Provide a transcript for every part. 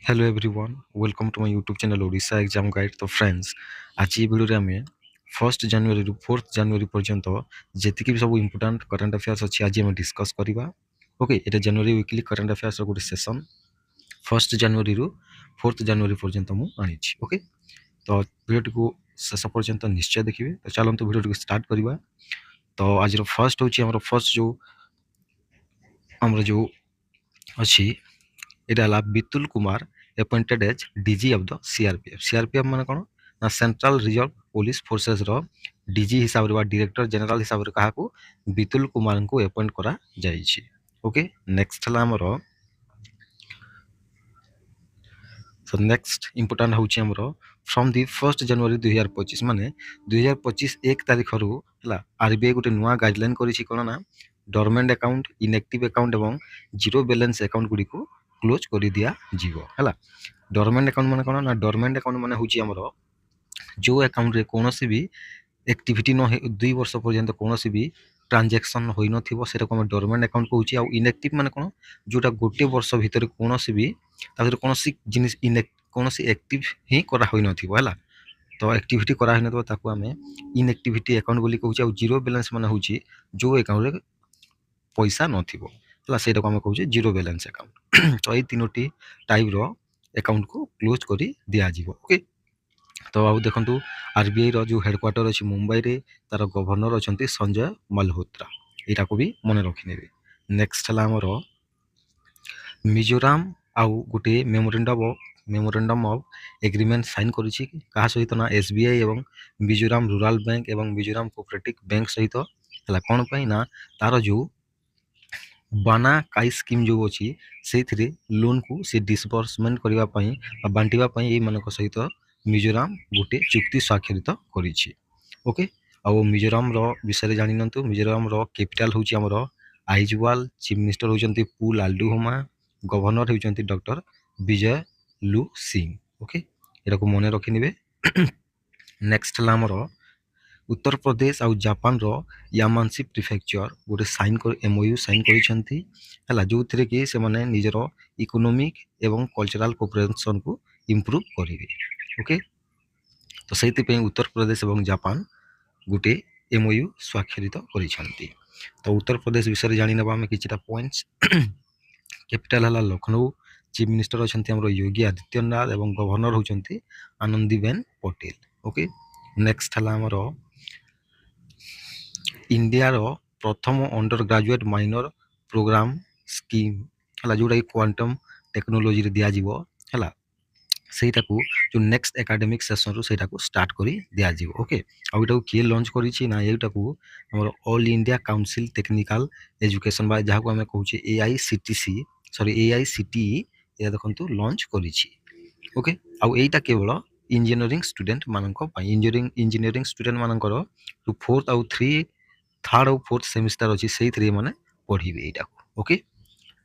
Hello everyone welcome to my YouTube channel Odisha exam guide. तो friends आज ये video आम 1 जनवरी रु 4 जनवरी पर्यंत जी भी सब इंपोर्टाट करेन्ट अफेयर्स अच्छी आज आम डिस्कस करवा। ओके ये जनवरी वीकली करेन्ट अफेयर्स गोटे सेसन 1 जनवरी रु 4 जनवरी पर्यंत मुझे ओके तो वीडियो को शेष पर्यंत निश्चय देखिए। तो चलते वीडियो को स्टार्ट करवा। तो आज फर्स्ट हूँ फर्स्ट जो अच्छी यहाँ Vitul Kumar appointed as DG of the CRPF. CRPF माने कौन ना सेंट्रल रिजर्व पुलिस फोर्सेस रो डीजी हिसाब रे डायरेक्टर जनरल हिसाब रे कहा को बितुल कुमार को अपॉइंट करा जायछि। ओके नेक्स्ट हला हमर सो नेक्स्ट इंपोर्टेंट होछि हमर फ्रॉम द 1 जनवरी 2025 माने 2025 1 तारिख रु हला आरबीआई गोटे नुआ गाइडलाइन करिछि कोन ना डोरमेंट अकाउंट इनएक्टिव अकाउंट एवं जीरो बैलेंस अकाउंट गुडी को क्लोज कर दिया जीवो हला। डोरमेंट अकाउंट माने कोन ना डोरमेंट अकाउंट माने होछि हमर जो अकाउंट रे कोनोसी भी एक्टिविटी न 2 वर्ष पर्यंत कोनोसी भी ट्रांजैक्शन होई नथिबो सेटा को हम डोरमेंट अकाउंट कहूछि। आ इनएक्टिव माने कोन जोटा गोटे वर्ष भीतर कोनोसी भी तापर कोनोसी जिनिस कोनोसी एक्टिव ही करा होई नथिबो हला। तो एक्टिविटी करा होई नथिबो ताको हमें इनएक्टिविटी अकाउंट बोली कहूछि। आ जीरो बैलेंस माने होछि जो अकाउंट रे पैसा नथिबो हला सेटा को हम कहूछि जीरो बैलेंस अकाउंट। तो ए तीनोटी टाइप रो अकाउंट को क्लोज करी दिया जीवो। ओके तो आउ देखंतु आरबीआई रो जो हेडक्वार्टर अछि मुंबई रे तार गवर्नर अछंती संजय मल्होत्रा एटा को भी मन रखि नेबे। नेक्स्ट हला हमर मिजोराम आउ गुटे मेमोरेंडम ऑफ एग्रीमेंट साइन करिछि कहा सहित ना एसबीआई एवं मिजोराम रूरल बैंक एवं मिजोराम कोऑपरेटिव बैंक सहित हला कोन पई ना तार जो बाना काई स्कीम जो अछि सेथिरे लोन को से डिसबर्समेंट करबा पई बांटिबा पई ए मानक सहित मिजोराम गोटे चुक्ति स्वाक्षरित करिछि। ओके आउ मिजोराम रो विषय जानि नंतु मिजोराम रो कैपिटल होछि हमर आइजवाल चीफ मिनिस्टर होचंती पू लालडुहोमा गवर्नर होचंती डॉक्टर विजय लू सिंह। ओके एटा को मने रखि नेबे। नेक्स्ट हला हमर उत्तर प्रदेश आउ जापान रो यामांसी प्रिफेक्चर गोटे साइन कर एमओयू साइन करिसंती हला जो थरे कि से माने निजरो इकोनॉमिक एवं कल्चरल कोऑपरेशन को इंप्रूव करिवे। ओके तो सेति पे उत्तर प्रदेश एवं जापान गोटे एमओयू स्वाक्षरित करिसंती। तो उत्तर प्रदेश विषय जानि नबा हम किछटा पॉइंट्स कैपिटल हला लखनऊ चीफ मिनिस्टर अछंती हमरो योगी आदित्यनाथ एवं गवर्नर होचंती आनंदीबेन पटेल। ओके नेक्स्ट हला हमरो इंडिया रो प्रथम undergraduate minor programme scheme हला जोटा क्वांटम टेक्नोलॉजी रे दिया जीवो हला सेटा को जो नेक्स्ट एकेडमिक सेशन रो सेटा को स्टार्ट करी दिया जीवो। ओके आ एटा को के लॉन्च करिछि ना एटा को हमर all India council technical education बा जहा को हमें कहूछि एआईसीटीई या देखंतु लॉन्च करिछि। ओके आ एटा केवल इंजीनियरिंग स्टूडेंट माननको पई इंजीनियरिंग स्टूडेंट मानकर जो 4th आउ 3rd और 4th सेमिस्टर अछि सेहि थ्री माने पढिबे एटा को। ओके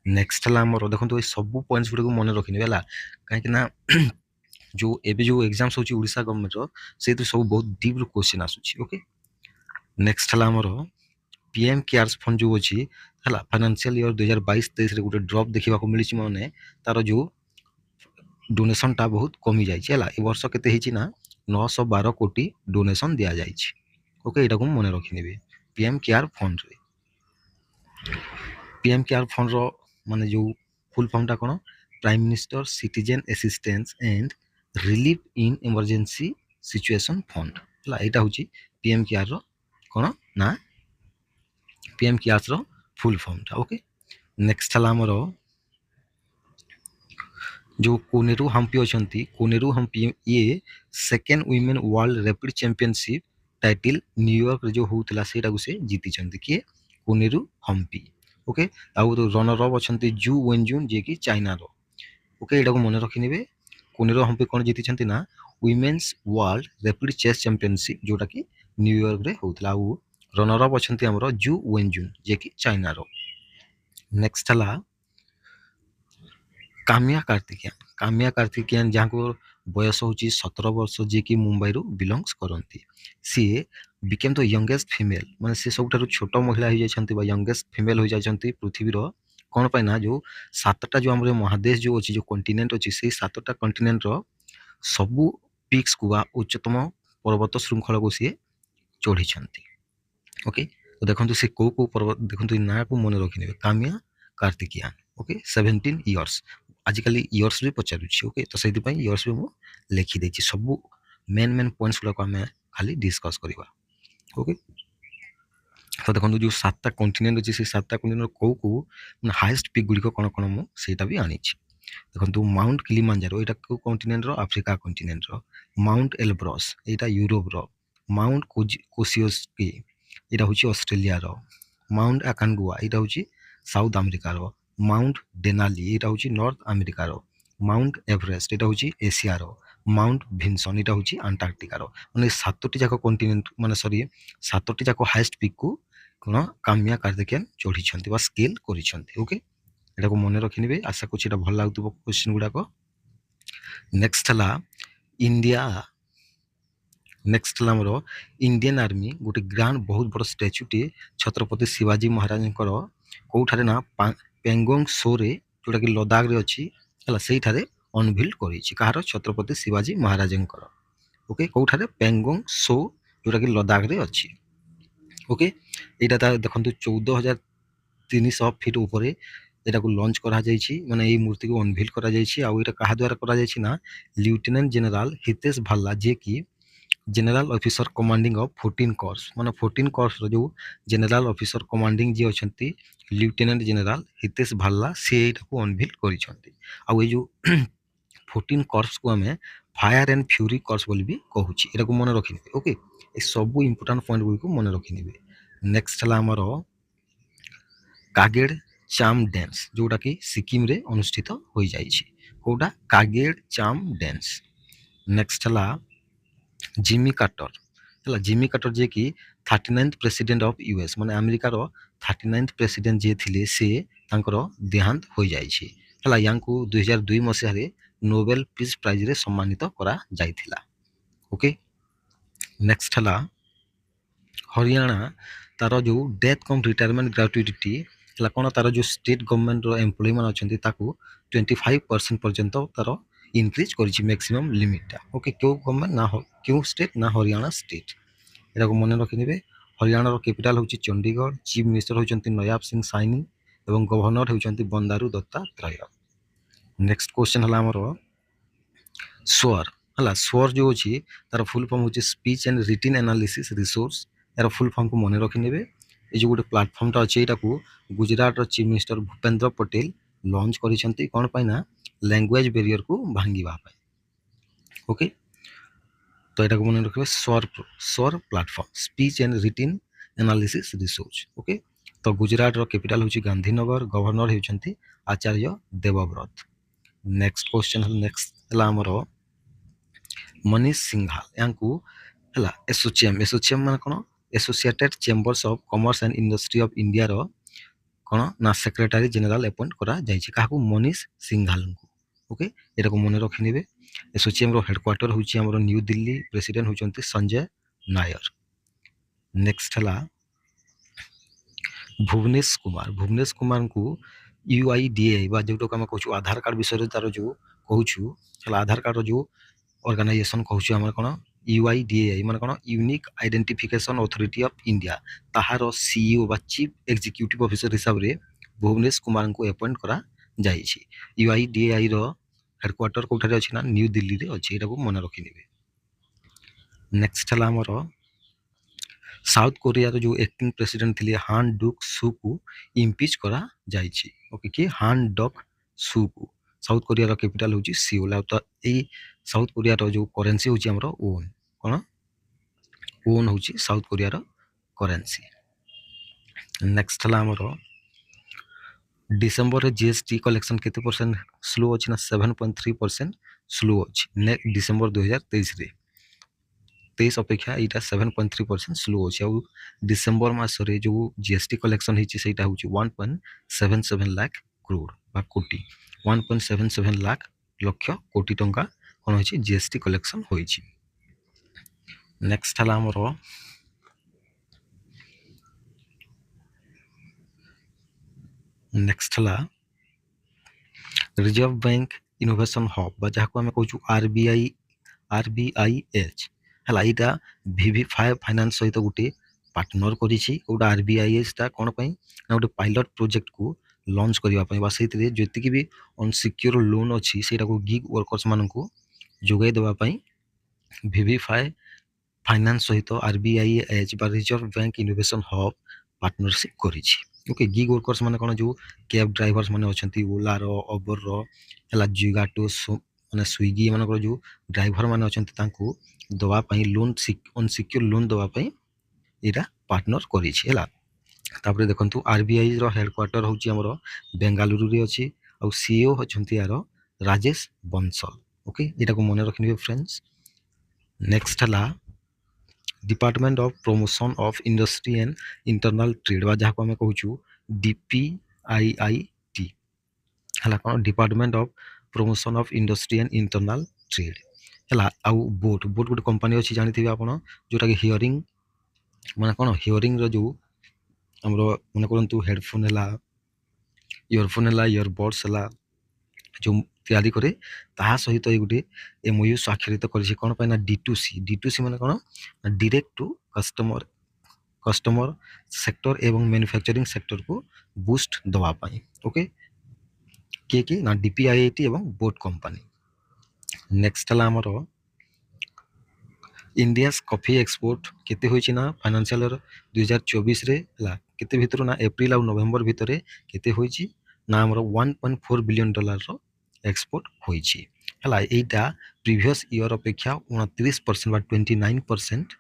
नेक्स्ट हला हमर देखंतु ए सब पॉइंट्स गुड को मन रखिने हला काहे कि ना जो एबे जो एग्जाम्स होछि ओडिसा गवर्नमेंट रो से तो सब बहुत डीप रो क्वेश्चन आसुछि। ओके नेक्स्ट हला हमर पीएम केयर्स फंड जो अछि हला फाइनेंशियल ईयर 2022-23 रे गुटे ड्रॉप देखिबा को मिलिछि माने तार जो डोनेशन टा बहुत कमी जाइछि हला ए वर्ष केते हिछि ना 912 कोटी डोनेशन दिया जाइछि। ओके एटा को मन रखिनेबे पीएम केयर फंड रे। पीएम केयर फंड रो माने जो फुल फॉर्म टा कोन prime minister citizen assistance and relief in emergency situation fund हला एटा होछि पीएम केयर रो कोन ना पीएम केयर रो फुल फॉर्म टा। ओके नेक्स्ट हला हमरो जो कोनेरू हम्पी अछंती कोनेरू हम्पी ये second women world rapid championship title न्यूयॉर्क रे जो होतला सेटा को से जीति चंती के कोनेरू हम्पी। ओके आउ तो रनर अप अछंती जू वेनजुन जे कि चाइना रो। ओके एटा को मन रखि नेबे कोनेरू हम्पी कोन जीति चंती ना women's world rapid chess championship जोटा कि न्यूयॉर्क रे होतला आउ रनर अप अछंती हमरो जू वेनजुन जे कि चाइना रो। नेक्स्ट हला काम्या कार्तिकेयन जहाँ को बयस होची 17 वर्ष जे कि मुंबई रो बिलोंग्स करंती she became the youngest female माने से सबठारु छोट महिला हो जायछंती बा यंगेस्ट फीमेल हो जायछंती पृथ्वी रो କ'ଣ ପାଇଁ ନା ଯେଉଁ 7ଟା ଯେଉଁ ଆମର ମହାଦେଶ ଯେଉଁ ଅଛି, ଯେଉଁ କଣ୍ଟିନେଣ୍ଟ ଅଛି, ସେଇ 7ଟା କଣ୍ଟିନେଣ୍ଟର ସବୁ ପିକ୍ସକୁ ବା ଉଚ୍ଚତମ ପର୍ବତ ଶୃଙ୍ଖଳକୁ ସିଏ ଚଢ଼ିଛନ୍ତି। ଓକେ, ତ ଦେଖନ୍ତୁ ସେ କେଉଁ ପର୍ବତ ଦେଖନ୍ତୁ, ଏ ନାଁକୁ ମନେ ରଖିନେବେ, କାମ୍ୟା କାର୍ତ୍ତିକିଆନ। Okay, 17 years. ଆଜିକାଲି ଇୟର୍ସ ବି ପଚାରୁଛି। ଓକେ, ତ ସେଇଥିପାଇଁ ଇୟର୍ସ ବି ମୁଁ ଲେଖିଦେଇଛି। ସବୁ ମେନ୍ ପଏଣ୍ଟସ୍ ଗୁଡ଼ାକ ଆମେ ଖାଲି ଡିସ୍କସ୍ କରିବା। ଓକେ, ତ ଦେଖନ୍ତୁ ଯେଉଁ 7ଟା କଣ୍ଟିନେଣ୍ଟ ଅଛି, ସେ 7ଟା କଣ୍ଟିନେଣ୍ଟର କେଉଁ ମାନେ ହାଏଷ୍ଟ ପିକ୍ ଗୁଡ଼ିକ କ'ଣ କ'ଣ ମୁଁ ସେଇଟା ବି ଆଣିଛି। ଦେଖନ୍ତୁ ମାଉଣ୍ଟ କିଲିମାଞ୍ଜାରୋ, ଏଇଟା କେଉଁ କଣ୍ଟିନେଣ୍ଟର? ଆଫ୍ରିକା କଣ୍ଟିନେଣ୍ଟର। ମାଉଣ୍ଟ ଏଲବ୍ରସ୍, ଏଇଟା ୟୁରୋପର। ମାଉଣ୍ଟ କୋସିଓସ୍କି, ଏଇଟା ହେଉଛି ଅଷ୍ଟ୍ରେଲିଆର। ମାଉଣ୍ଟ ଆକାନଗୁଆ, ଏଇଟା ହେଉଛି ସାଉଥ ଆମେରିକାର। ମାଉଣ୍ଟ ଡେନାଲି, ଏଇଟା ହେଉଛି ନର୍ଥ ଆମେରିକାର। ମାଉଣ୍ଟ ଏଭରେଷ୍ଟ, ଏଇଟା ହେଉଛି ଏସିଆର। ମାଉଣ୍ଟ ଭିନସନ୍, ଏଇଟା ହେଉଛି ଆଣ୍ଟାର୍କଟିକାର। ମାନେ 7ଟି ଯାକ କଣ୍ଟିନେଣ୍ଟ ମାନେ 7ଟି ଯାକ ହାଏଷ୍ଟ ପିକ୍କୁ କ'ଣ କାମ୍ୟା କାର୍ତ୍ତିକେୟାନ ଚଢ଼ିଛନ୍ତି ବା ସ୍କେଲ୍ କରିଛନ୍ତି। ଓକେ, ଏଟାକୁ ମନେ ରଖିନେବେ। ଆଶା କରୁଛି ଏଇଟା ଭଲ ଲାଗୁଥିବ କ୍ୱେଶ୍ଚିନ୍ ଗୁଡ଼ାକ। ନେକ୍ସଟ ହେଲା ଇଣ୍ଡିଆ। ନେକ୍ସଟ ହେଲା ଆମର ଇଣ୍ଡିଆନ୍ ଆର୍ମି ଗୋଟେ ବହୁତ ବଡ଼ ଷ୍ଟାଚ୍ୟୁଟି ଛତ୍ରପତି ଶିବାଜୀ ମହାରାଜଙ୍କର କେଉଁଠାରେ ନା ପେଙ୍ଗୋଙ୍ଗ ସୋରେ, ଯେଉଁଟାକି ଲଦାଖରେ ଅଛି ହେଲା, ସେଇଠାରେ ଅନଭିଲ୍ଡ କରିଛି। କାହାର? ଛତ୍ରପତି ଶିବାଜୀ ମହାରାଜଙ୍କର। ଓକେ, କେଉଁଠାରେ? ପେଙ୍ଗୋଙ୍ଗ ସୋ, ଯେଉଁଟାକି ଲଦାଖରେ ଅଛି। ଓକେ, ଏଇଟା ଦେଖନ୍ତୁ 14,300 ଫିଟ୍ ଉପରେ ଏଟାକୁ ଲଞ୍ଚ କରାଯାଇଛି, ମାନେ ଏଇ ମୂର୍ତ୍ତିକୁ ଅନଭିଲ୍ କରାଯାଇଛି। ଆଉ ଏଇଟା କାହା ଦ୍ୱାରା କରାଯାଇଛି ନା ଲ୍ୟୁଟେନାଣ୍ଟ ଜେନେରାଲ ହିତେଶ ଭାଲ୍ଲା, ଯିଏକି general officer commanding of 14 course, ମାନେ 14 କର୍ସର ଯେଉଁ ଜେନେରାଲ ଅଫିସର କମାଣ୍ଡିଂ ଯିଏ ଅଛନ୍ତି ଲ୍ୟୁଟେନାଣ୍ଟ ଜେନେରାଲ ହିତେଶ ଭାଲ୍ଲା, ସେ ଏଇଟାକୁ ଅନଭିଲ୍ କରିଛନ୍ତି। ଆଉ ଏଇ ଯେଉଁ 14 କର୍ସକୁ ଆମେ ଫାୟାର ଆଣ୍ଡ ଫ୍ୟୁରି କର୍ସ ବୋଲି ବି କହୁଛି। ଏଟାକୁ ମନେ ରଖିନେବେ। ଓକେ, ଏ ସବୁ ଇମ୍ପୋର୍ଟାଣ୍ଟ ପଏଣ୍ଟ ଗୁଡ଼ିକୁ ମନେ ରଖିନେବେ। ନେକ୍ସଟ ହେଲା ଆମର କାଗେଡ଼ ଚାମ୍ ଡ୍ୟାନ୍ସ, ଯେଉଁଟାକି ସିକିମରେ ଅନୁଷ୍ଠିତ ହୋଇଯାଇଛି। କେଉଁଟା? କାଗେଡ଼ ଚାମ୍ ଡ୍ୟାନ୍ସ। ନେକ୍ସଟ ହେଲା ଜିମି କାର୍ଟର ହେଲା। ଜିମି କାର୍ଟର ଯିଏକି 39th ପ୍ରେସିଡେଣ୍ଟ ଅଫ୍ ୟୁଏସ୍, ମାନେ ଆମେରିକାର 39th ପ୍ରେସିଡେଣ୍ଟ ଯିଏ ଥିଲେ, ସେ ତାଙ୍କର ଦେହାନ୍ତ ହୋଇଯାଇଛି ହେଲା। ୟାଙ୍କୁ 2002 ମସିହାରେ ନୋବେଲ ପିସ୍ ପ୍ରାଇଜରେ ସମ୍ମାନିତ କରାଯାଇଥିଲା। ଓକେ, ନେକ୍ସଟ ହେଲା ହରିୟାଣା। ତାର ଯେଉଁ ଡେଥ୍ କମ୍ ରିଟାୟାରମେଣ୍ଟ ଗ୍ରାଟ୍ୟୁଇଟି ହେଲା କ'ଣ? ତାର ଯେଉଁ ଷ୍ଟେଟ୍ ଗଭର୍ଣ୍ଣମେଣ୍ଟର ଏମ୍ପ୍ଲୟିମାନେ ଅଛନ୍ତି ତାକୁ 25% ପର୍ଯ୍ୟନ୍ତ ତାର ଇନକ୍ରିଜ୍ କରିଛି ମ୍ୟାକ୍ସିମମ୍ ଲିମିଟ୍ଟା। ଓକେ, କେଉଁ ଗଭର୍ଣ୍ଣମେଣ୍ଟ ନା କେଉଁ ଷ୍ଟେଟ୍? ନା ହରିୟାଣା ଷ୍ଟେଟ୍। ଏଟାକୁ ମନେ ରଖିନେବେ। ହରିୟାଣାର କ୍ୟାପିଟାଲ ହେଉଛି ଚଣ୍ଡିଗଡ଼। ଚିଫ୍ ମିନିଷ୍ଟର ହେଉଛନ୍ତି ନୟାବ ସିଂ ସାଇନି ଏବଂ ଗଭର୍ଣ୍ଣର ହେଉଛନ୍ତି ବନ୍ଦାରୁ ଦତ୍ତାତ୍ରୟ। ନେକ୍ସଟ କ୍ୱେଶ୍ଚନ୍ ହେଲା ଆମର ସ୍ୱର ହେଲା। ସ୍ୱର ଯେଉଁ ଅଛି ତାର ଫୁଲ୍ ଫର୍ମ ହେଉଛି speech and written analysis resource. ଏହାର ଫୁଲ୍ ଫର୍ମକୁ ମନେ ରଖିନେବେ। ଏ ଯେଉଁ ଗୋଟେ ପ୍ଲାଟଫର୍ମଟା ଅଛି, ଏଇଟାକୁ ଗୁଜରାଟର chief minister Bhupendra Patel launch କରିଛନ୍ତି। କ'ଣ ପାଇଁ ନା ଲାଙ୍ଗୁଏଜ ବ୍ୟାରିୟରକୁ ଭାଙ୍ଗିବା ପାଇଁ। ଓକେ, ତ ଏଟାକୁ ମନେ ରଖିବେ। ସ୍ୱର platform, speech and written analysis resource. Okay, ତ ଗୁଜରାଟର କ୍ୟାପିଟାଲ ହେଉଛି ଗାନ୍ଧୀନଗର। ଗଭର୍ଣ୍ଣର ହେଉଛନ୍ତି ଆଚାର୍ଯ୍ୟ ଦେବବ୍ରତ। ନେକ୍ସଟ କ୍ୱେଶ୍ଚନ୍ ହେଲା ଆମର ମନୀଷ ସିଂଘାଲ। ୟାଙ୍କୁ ହେଲା ଏସୋସିଏମ୍ ମାନେ କ'ଣ? Associated chambers of commerce and industry of ଇଣ୍ଡିଆର କ'ଣ ନା ସେକ୍ରେଟାରୀ ଜେନେରାଲ ଆପଏଣ୍ଟ କରାଯାଇଛି। କାହାକୁ? ମନୀଷ ସିଂଘାଲଙ୍କୁ। ଓକେ, ଏଟାକୁ ମନେ ରଖିନେବେ। ଏସୋସିଏମ୍ର ହେଡ଼କ୍ୱାର୍ଟର ହେଉଛି ଆମର ନ୍ୟୁ ଦିଲ୍ଲୀ। ପ୍ରେସିଡେଣ୍ଟ ହେଉଛନ୍ତି ସଞ୍ଜୟ ନାୟର। ନେକ୍ସଟ ହେଲା ଭୁବନେଶ କୁମାର। ଭୁବନେଶ କୁମାରଙ୍କୁ UIDAI ବା ଯେଉଁଟାକୁ ଆମେ କହୁଛୁ ଆଧାର କାର୍ଡ଼ ବିଷୟରେ ତାର ଯେଉଁ କହୁଛୁ ହେଲା, ଆଧାର କାର୍ଡ଼ର ଯେଉଁ ଅର୍ଗାନାଇଜେସନ୍ କହୁଛୁ ଆମର କ'ଣ? UIDAI ମାନେ କ'ଣ? Unique identification authority of India. ତାହାର CEO ବା ଚିଫ୍ ଏକ୍ଜିକ୍ୟୁଟିଭ୍ ଅଫିସର ହିସାବରେ ଭୁବନେଶ କୁମାରଙ୍କୁ ଆପଏଣ୍ଟ କରାଯାଇଛି। UIDAIର ହେଡ଼କ୍ୱାର୍ଟର କେଉଁଠାରେ ଅଛି ନା ନ୍ୟୁ ଦିଲ୍ଲୀରେ ଅଛି। ଏଟାକୁ ମନେ ରଖିନେବେ। ନେକ୍ସଟ ହେଲା ଆମର ସାଉଥ କୋରିଆର ଯେଉଁ ଆକ୍ଟିଂ ପ୍ରେସିଡେଣ୍ଟ ଥିଲେ ହାନ୍ ଡୁକ୍ ସୁକୁ ଇମ୍ପିଚ୍ କରାଯାଇଛି। ଓକେ, କି ହାନ୍ ଡକ୍ ସୁକୁ। ସାଉଥ କୋରିଆର କ୍ୟାପିଟାଲ ହେଉଛି ସିଓଲ। ଆଉ ତ ଏଇ ସାଉଥ କୋରିଆର ଯେଉଁ କରେନ୍ସି ହେଉଛି ଆମର ଓନ୍। କ'ଣ? ଓନ୍ ହେଉଛି ସାଉଥ କୋରିଆର କରେନ୍ସି। ନେକ୍ସଟ ହେଲା ଆମର ଡିସେମ୍ବରରେ GST କଲେକ୍ସନ୍ କେତେ ପରସେଣ୍ଟ ସ୍ଲୋ ଅଛି ନା 7.3% ସ୍ଲୋ ଅଛି। ଡିସେମ୍ବର 2023ରେ 23 ଅପେକ୍ଷା ଏଇଟା 7.3% ସ୍ଲୋ ଅଛି। ଆଉ ଡିସେମ୍ବର ମାସରେ ଯେଉଁ GST କଲେକ୍ସନ୍ ହେଇଛି ସେଇଟା ହେଉଛି 1.77 ଲାଖ କ୍ରୋଡ଼ ବା କୋଟି। 1.77 ଲାଖ ଲକ୍ଷ କୋଟି ଟଙ୍କା କ'ଣ ହୋଇଛି? GST କଲେକ୍ସନ୍ ହୋଇଛି। ନେକ୍ସଟ ହେଲା ଆମର नेक्स्ट है रिजर्व बैंक इनोवेशन हब बा जहाँ को आम कहूँ RBIH है यहाँ VV5 फाइनान्स सहित गोटे पार्टनर करिछि गोटा RBIH टा कौन पाई ना गोटे पायलट प्रोजेक्ट को लॉन्च करने बा से जी भी अनसिक्योर लोन अच्छी से गिग वर्कर्स मानक जोगाई देवाई VV5 फाइनान्स सहित RBIH बा reserve bank innovation hub partnership करिछि ओके गिग वर्कर्स माने कोन जो कैब ड्राइवर्स माने अछंती ओला रो उबर रो हला जोगाटो माने स्विगी मानकर जो ड्राइवर माने अछंती तांको दवा पई लोन अनसिक्योर लोन दवा पई एटा पार्टनर करिछि हला तापरे देखंतु RBI रो हेडक्वार्टर होची हमरो बेंगालुरु रे अछि और CEO अछंती यारो राजेश बंसल ओके एटा को मने रखिनिबे फ्रेंड्स नेक्स्ट हला department of promotion of industry and internal trade बा जहाँ को आम कहूँ DPIIT है कौन department of promotion of industry and internal trade है आउ बोट गोटे कंपनी अच्छी जानी आप जोटा कि हियरिंग माने कौन हियरिंग जो आमर मन करूँ हेडफोन है इयरफोन है इयरबड्स है जो तैयारी करे ताहा सहित ये गोटे MOU स्वाक्षरित करिछि कोन पे ना D2C माने कोन डायरेक्ट टू कस्टमर सेक्टर एवं मैन्युफैक्चरिंग सेक्टर को बूस्ट दवा पाई ओके के ना DPIIT एवं बोट कंपनी नेक्स्ट हला हमर इंडियास कॉफी एक्सपोर्ट केते होइछि ना फाइनेंशियल ईयर 2024 रे हला केते भितर ना अप्रैल और नवंबर भितर केते होइछि ना हमर $1.4 बिलियन रो एक्सपोर्ट होइछि हला एटा प्रीवियस ईयर अपेक्षा 29% बा 29%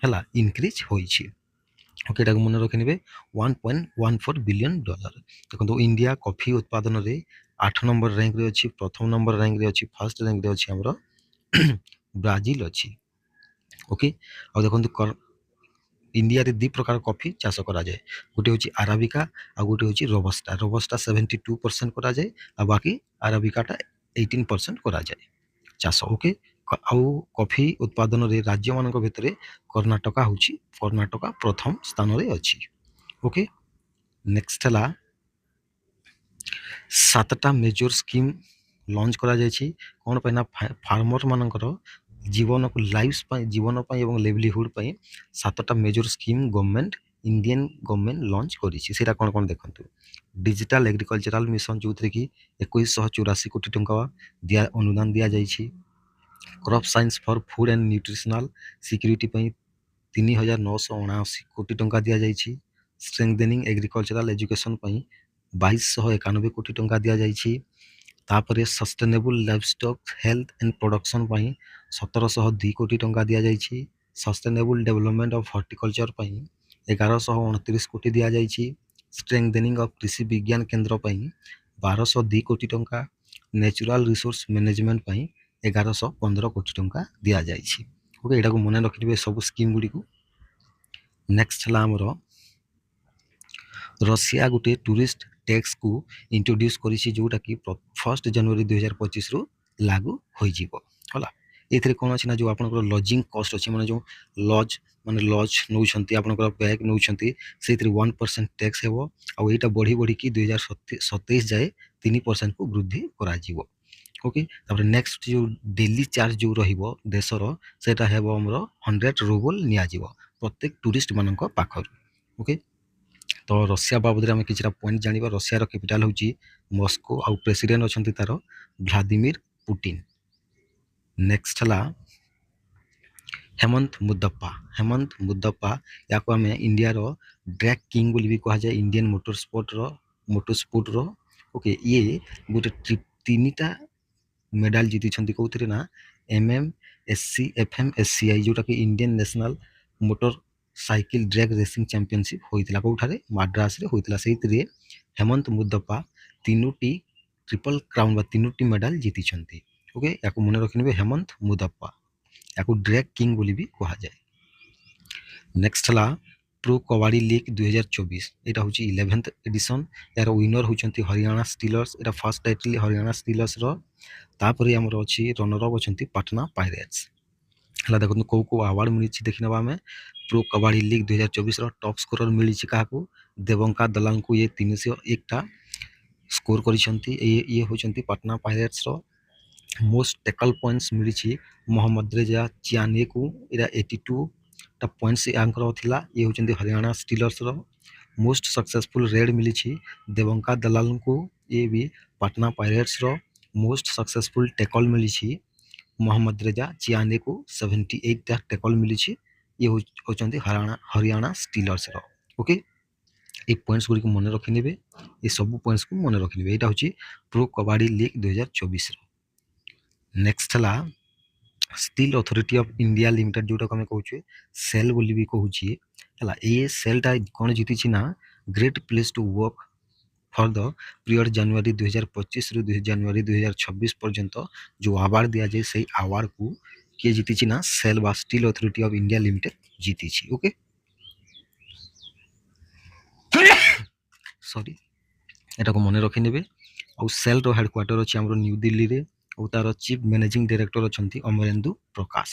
हला इंक्रीज होइछि ओके एटा मन रखिनिबे $1.14 बिलियन देखो इंडिया कॉफी उत्पादन रे 8 नंबर रैंक रे अछि प्रथम नंबर रैंक रे अछि फर्स्ट रैंक रे अछि हमरो ब्राजिल अछि ओके आ देखो इंडिया रे दी प्रकार कॉफी चाष करा जाए गोटे होची अराबिका आ गोटे होची रोबस्टा 72% करा जाए आ बाकी अराबिका टा 18% करा जाए चाष ओके आउ कॉफी उत्पादन रे राज्य मानक भितरे कर्नाटका प्रथम स्थान रे अछि ओके नेक्स्ट हला 7टा मेजर स्कीम लॉन्च करा जायछि कोन पे ना फार्मर मानकर जीवन को लाइफ जीवन एवं लिवलीहुड 7टा major scheme government Indian government launch करिछि सेटा कोन कोन देखंतु डिजिटल एग्रीकल्चरल मिशन जो कि 2184 कोटी टंका दिया अनुदान दिया जायछि crop science for food and nutritional security 3979 कोटी टंका दिया जायछि स्ट्रेंथनिंग एग्रीकल्चरल एजुकेशन 2291 कोटी टंका दिया जायछि तापरे sustainable livestock health and production 1702 कोटी टंका दिया जायछि सस्टेनेबल डेवलपमेंट ऑफ हॉर्टिकल्चर 1129 कोटी दिया जायछि स्ट्रेंथनिंग ऑफ कृषि विज्ञान केंद्र 1202 कोटी टंका नेचुरल रिसोर्स मैनेजमेंट 1115 कोटी टंका दिया जायछि ओके एटा को मने रखिबे सब स्कीम गुडी को नेक्स्ट हला हमर रशिया गोटे टूरिस्ट टैक्स को इंट्रोड्यूस करिछि जोटा कि 1 जनवरी 2025 रु लागू होई जीवो होला एथरे कोन अछि ना जो आपनकर लॉजिंग कॉस्ट अछि माने जो लॉज नौछंती आपनकर बैग नौछंती सेथरे 1% टैक्स हेबो आ एटा बढ़ी बढ़ी कि 2027 जाए 3% को वृद्धि करा जीवो ओके तापर नेक्स्ट जो डेली चार्ज जो रहिबो देशर सेटा हेबो हमरो 100 रूबल निया जीवो प्रत्येक टूरिस्ट मानक पाखर ओके तो रशिया बाबद आम कि पॉइंट जाना रशिया कैपिटल हूँ मस्को आउ प्रेसिडेंट अच्छा तार व्लादिमीर पुटिन नेक्स्ट है हेमंत मुद्दप्पा या आम इंडिया ड्रैग किंग भी कह जाए इंडियन मोटरस्पोर्ट ओके ये गोटे 3टा मेडल जीति कौन ना MMSC FMSCI जोटा कि Indian national motorcycle drag racing championship होइतिला कोठारे माड्रास रे होइतिला सेइतरे हेमंत मुद्दप्पा 3टी ट्रिपल क्राउन बा 3टी मेडल जीति छंती ओके याको मने रखिनबे हेमंत मुद्दप्पा याको ड्रैग किंग बोली भी कहा जाए नेक्स्ट हला प्रो कबड्डी लीग 2024 एटा होची 11th एडिशन यार विनर होचंती हरियाणा स्टीलर्स एटा फर्स्ट टाइटल हरियाणा स्टीलर्स रो तापरे हमर अछि रनर अप अछंती पटना पायरेट्स हला देखो को अवार्ड मिली देखि नबा में प्रो कबड्डी लीग 2024 रो टॉप स्कोरर मिली काको देवंका दलाल को ये 301 टा ସ୍କୋର କରିଛନ୍ତି। ଇଏ ହେଉଛନ୍ତି ପାଟନା ପାଇରେଟ୍ସର। ମୋଷ୍ଟ ଟେକଲ୍ ପଏଣ୍ଟସ୍ ମିଳିଛି ମହମ୍ମଦ ରେଜା ଚିଆନିକୁ, ଏଇଟା 82ଟା ପଏଣ୍ଟସ୍ ୟାଙ୍କର ଥିଲା। ଇଏ ହେଉଛନ୍ତି ହରିୟାଣା ଷ୍ଟିଲର୍ସର। ମୋଷ୍ଟ ସକ୍ସେସଫୁଲ୍ ରେଡ୍ ମିଳିଛି ଦେବଙ୍କା ଦଲାଲଙ୍କୁ, ଇଏ ବି ପାଟନା ପାଇରେଟ୍ସର। ମୋଷ୍ଟ ସକ୍ସେସଫୁଲ୍ ଟେକଲ୍ ମିଳିଛି ମହମ୍ମଦ ରେଜା ଚିଆନିକୁ, 78ଟା ଟେକଲ୍ ମିଳିଛି। ଇଏ ହେଉଛନ୍ତି ହରିୟାଣା ଷ୍ଟିଲର୍ସର। ଓକେ, এই ପଏଣ୍ଟସ୍ ଗୁଡ଼ିକୁ ମନେ ରଖିନେବେ, ଏସବୁ ପଏଣ୍ଟସ୍କୁ ମନେ ରଖିନେବେ। ଏଇଟା ହେଉଛି ପ୍ରୋ କବାଡ଼ି ଲିଗ୍ 2024ର। ନେକ୍ସଟ ହେଲା steel authority of India limited, ଯେଉଁଟାକୁ ଆମେ କହୁଛେ ସେଲ୍ ବୋଲି ବି କହୁଛି ହେଲା। ଏ ସେଲ୍ଟା କ'ଣ ଜିତିଛି ନା great place to work for the period ଜାନୁଆରୀ 2025ରୁ ଜାନୁଆରୀ 2026 ପର୍ଯ୍ୟନ୍ତ ଯେଉଁ ଆୱାର୍ଡ଼ ଦିଆଯାଏ, ସେଇ ଆୱାର୍ଡ଼କୁ କିଏ ଜିତିଛି ନା ସେଲ୍ ବା steel authority of India limited ଜିତିଛି। ଓକେ, ସରି, ଏଟାକୁ ମନେ ରଖିନେବେ। ଆଉ ସେଲ୍ର ହେଡ଼କ୍ୱାର୍ଟର ଅଛି ଆମର ନ୍ୟୁ ଦିଲ୍ଲୀରେ, ଆଉ ତାର ଚିଫ୍ ମ୍ୟାନେଜିଂ ଡାଇରେକ୍ଟର ଅଛନ୍ତି ଅମରେନ୍ଦୁ ପ୍ରକାଶ।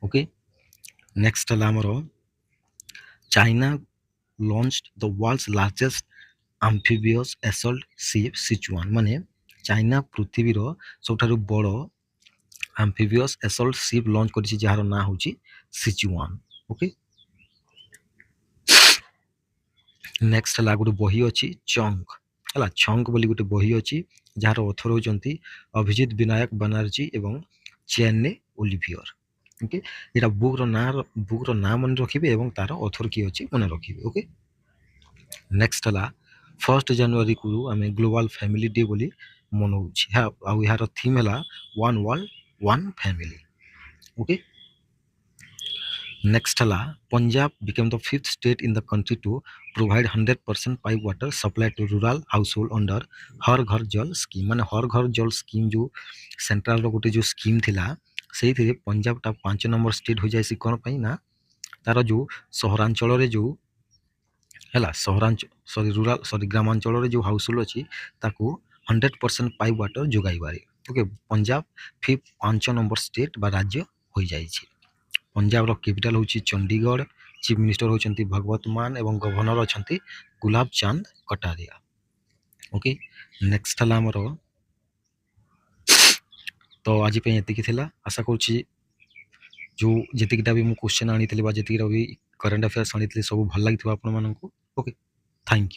ଓକେ, ନେକ୍ସଟ ହେଲା ଆମର ଚାଇନା ଲଞ୍ଚଡ ଦ ୱାର୍ଲଡସ୍ ଲାର୍ଜେଷ୍ଟ ଆମ୍ଫିବିୟସ୍ ଆସଲ୍ଟ ସିପ୍ ସିଚୁଆନ୍, ମାନେ ଚାଇନା ପୃଥିବୀର ସବୁଠାରୁ ବଡ଼ ଆମ୍ଫିବିୟସ୍ ଆସଲ୍ଟ ସିପ୍ ଲଞ୍ଚ କରିଛି, ଯାହାର ନାଁ ହେଉଛି ସିଚୁଆନ୍। ଓକେ, ନେକ୍ସଟ ହେଲା ଗୋଟେ ବହି ଅଛି ଚଙ୍ଗ ହେଲା। ଛଙ୍ଗ ବୋଲି ଗୋଟେ ବହି ଅଛି, ଯାହାର ଅଥର ହେଉଛନ୍ତି ଅଭିଜିତ ବିନାୟକ ବାନାର୍ଜୀ ଏବଂ ଚେନ୍ନେ ଓଲିଭିୟର। ଓକେ, ଏଇଟା ବୁକ୍ର ନାଁ ମନେ ରଖିବେ ଏବଂ ତାର ଅଥର କିଏ ଅଛି ମନେ ରଖିବେ। ଓକେ, ନେକ୍ସଟ ହେଲା 1 ଜାନୁଆରୀକୁ ଆମେ ଗ୍ଲୋବାଲ ଫ୍ୟାମିଲି ଡେ ବୋଲି ମନାଉଛି, ଆଉ ଏହାର ଥିମ୍ ହେଲା one world one family. Okay, next ହେଲା Punjab became the 5th state in the country to provide 100% pipe water supply to rural household under हर घर जल स्कीम, ମାନେ हर घर जल स्कीम ଯେଉଁ ସେଣ୍ଟ୍ରାଲର ଗୋଟେ ଯେଉଁ ସ୍କିମ୍ ଥିଲା, ସେଇଥିରେ ପଞ୍ଜାବଟା 5 ନମ୍ବର ଷ୍ଟେଟ୍ ହୋଇଯାଇଛି। କ'ଣ ପାଇଁ ନା ତାର ଯେଉଁ ସହରାଞ୍ଚଳରେ ଯେଉଁ ହେଲା ଗ୍ରାମାଞ୍ଚଳରେ ଯେଉଁ ହାଉସହୋଲ୍ଡ ଅଛି ତାକୁ 100% ପାଇପ୍ ୱାଟର ଯୋଗାଇବାରେ। ଓକେ, ପଞ୍ଜାବ 5 ନମ୍ବର ଷ୍ଟେଟ୍ ବା ରାଜ୍ୟ ହୋଇଯାଇଛି। ପଞ୍ଜାବର କ୍ୟାପିଟାଲ ହେଉଛି ଚଣ୍ଡିଗଡ଼, ଚିଫ୍ ମିନିଷ୍ଟର ହେଉଛନ୍ତି ଭଗବତ ମାନ ଏବଂ ଗଭର୍ଣ୍ଣର ଅଛନ୍ତି ଗୁଲାବ ଚାନ୍ଦ କଟାରିଆ। ଓକେ, ନେକ୍ସଟ ହେଲା ଆମର, ତ ଆଜି ପାଇଁ ଏତିକି ଥିଲା। ଆଶା କରୁଛି ଯେଉଁ ଯେତିକିଟା ବି ମୁଁ କ୍ୱେଶ୍ଚନ୍ ଆଣିଥିଲି ବା ଯେତିକିଟା ବି କରେଣ୍ଟ ଆଫେୟାର୍ସ ଆଣିଥିଲି ସବୁ ଭଲ ଲାଗିଥିବ ଆପଣମାନଙ୍କୁ। Okay, thank you.